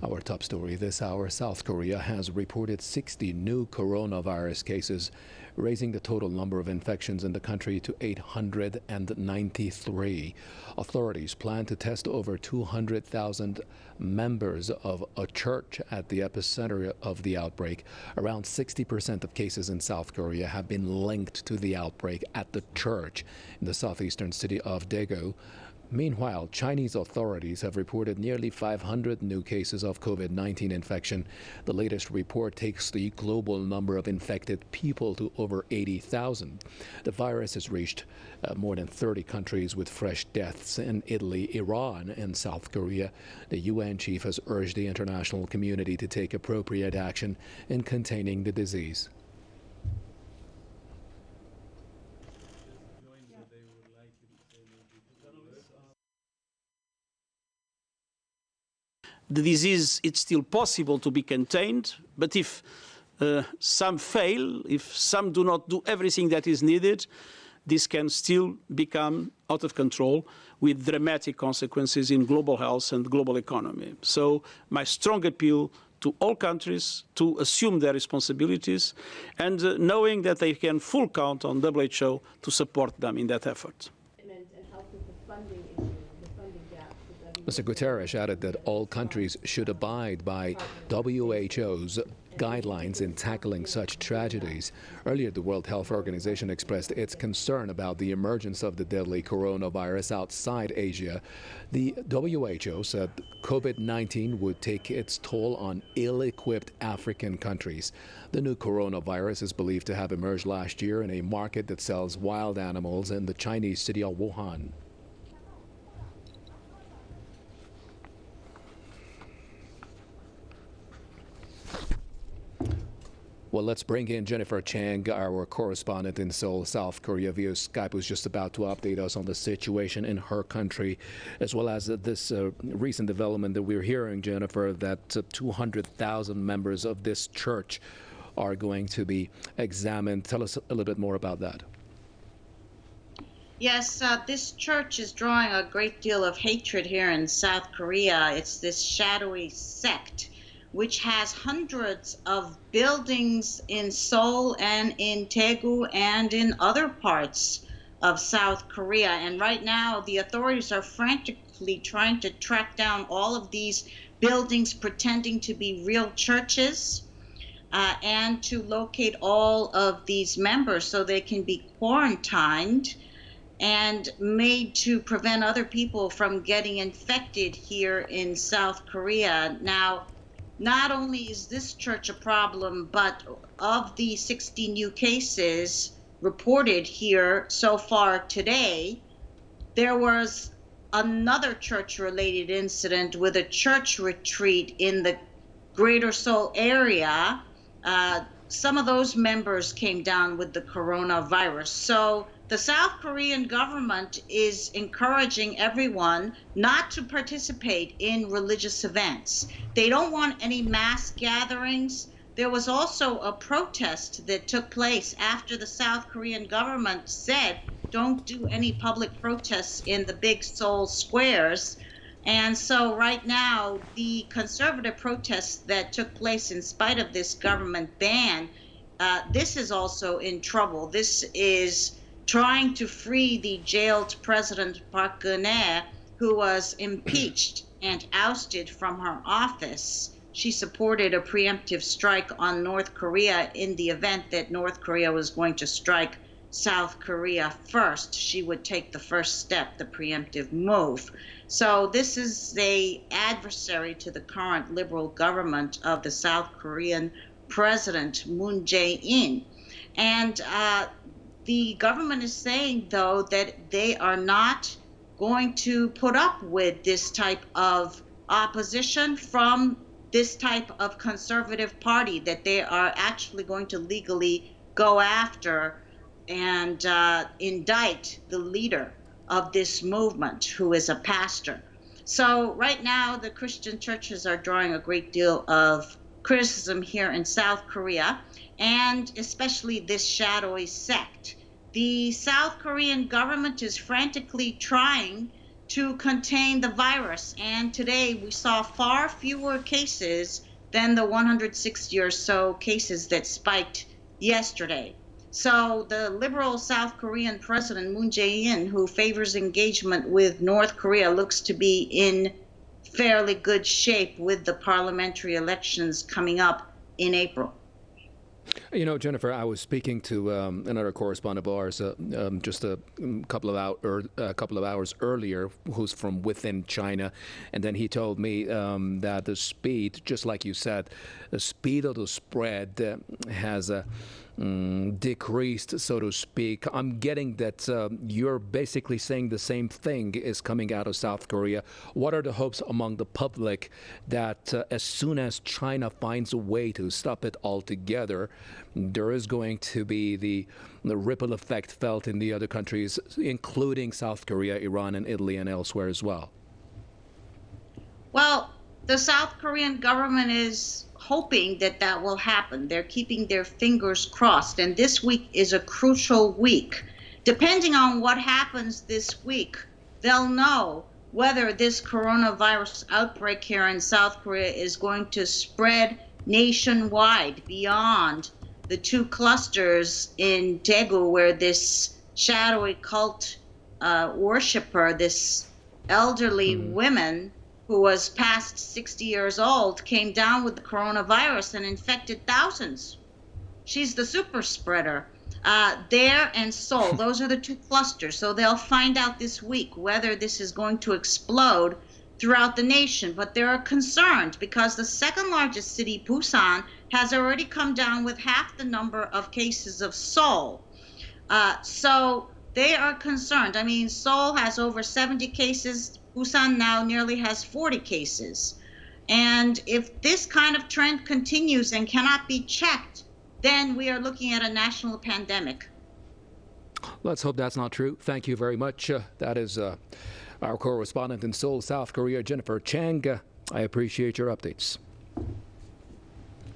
Our top story this hour: South Korea has reported 60 new coronavirus cases, raising the total number of infections in the country to 893. Authorities plan to test over 200,000 members of a church at the epicenter of the outbreak. Around 60% of cases in South Korea have been linked to the outbreak at the church in the southeastern city of Daegu. Meanwhile, Chinese authorities have reported nearly 500 new cases of COVID-19 infection. The latest report takes the global number of infected people to over 80,000. The virus has reached more than 30 countries, with fresh deaths in Italy, Iran, and South Korea. The UN chief has urged the international community to take appropriate action in containing the disease. The disease, it's still possible to be contained, but if some fail, if some do not do everything that is needed, this can still become out of control with dramatic consequences in global health and global economy. So my strong appeal to all countries to assume their responsibilities and knowing that they can full count on WHO to support them in that effort. Mr. Guterres added that all countries should abide by WHO's guidelines in tackling such tragedies. Earlier, the World Health Organization expressed its concern about the emergence of the deadly coronavirus outside Asia. The WHO said COVID-19 would take its toll on ill-equipped African countries. The new coronavirus is believed to have emerged last year in a market that sells wild animals in the Chinese city of Wuhan. Well, let's bring in Jennifer Chang, our correspondent in Seoul, South Korea, via Skype, who's just about to update us on the situation in her country, as well as this recent development that we're hearing, Jennifer, that 200,000 members of this church are going to be examined. Tell us a little bit more about that. Yes, this church is drawing a great deal of hatred here in South Korea. It's this shadowy sect which has hundreds of buildings in Seoul and in Daegu and in other parts of South Korea. And right now, the authorities are frantically trying to track down all of these buildings pretending to be real churches and to locate all of these members so they can be quarantined and made to prevent other people from getting infected here in South Korea. Now, not only is this church a problem, but of the 60 new cases reported here so far today, there was another church-related incident with a church retreat in the Greater Seoul area. Some of those members came down with the coronavirus. So the South Korean government is encouraging everyone not to participate in religious events. They don't want any mass gatherings. There was also a protest that took place after the South Korean government said, don't do any public protests in the big Seoul squares. And so right now, the conservative protests that took place in spite of this government ban, this is also in trouble. This is trying to free the jailed President Park Geun-hye, who was impeached and ousted from her office. She supported a preemptive strike on North Korea in the event that North Korea was going to strike South Korea first. She would take the first step, the preemptive move. So this is the adversary to the current liberal government of the South Korean President Moon Jae-in. And the government is saying, though, that they are not going to put up with this type of opposition from this type of conservative party, that they are actually going to legally go after and indict the leader of this movement, who is a pastor. So right now, the Christian churches are drawing a great deal of criticism here in South Korea, and especially this shadowy sect. The South Korean government is frantically trying to contain the virus. And today we saw far fewer cases than the 160 or so cases that spiked yesterday. So the liberal South Korean President Moon Jae-in, who favors engagement with North Korea, looks to be in fairly good shape with the parliamentary elections coming up in April. You know, Jennifer, I was speaking to another correspondent of ours just a couple of hours earlier, who's from within China, and then he told me that the speed, just like you said, the speed of the spread has decreased, so to speak. I'm getting that you're basically saying the same thing is coming out of South Korea. What are the hopes among the public that as soon as China finds a way to stop it altogether, there is going to be the ripple effect felt in the other countries, including South Korea, Iran, and Italy, and elsewhere as well? Well, the South Korean government is hoping that that will happen. They're keeping their fingers crossed, and this week is a crucial week. Depending on what happens this week, they'll know whether this coronavirus outbreak here in South Korea is going to spread nationwide beyond the two clusters in Daegu, where this shadowy cult worshiper, this elderly woman who was past 60 years old, came down with the coronavirus and infected thousands. She's the super spreader. There and Seoul, those are the two clusters. So they'll find out this week whether this is going to explode throughout the nation. But they're concerned because the second largest city, Busan, has already come down with half the number of cases of Seoul. So they are concerned. I mean, Seoul has over 70 cases. Busan now nearly has 40 cases. And if this kind of trend continues and cannot be checked, then we are looking at a national pandemic. Let's hope that's not true. Thank you very much. That is our correspondent in Seoul, South Korea, Jennifer Chang. I appreciate your updates.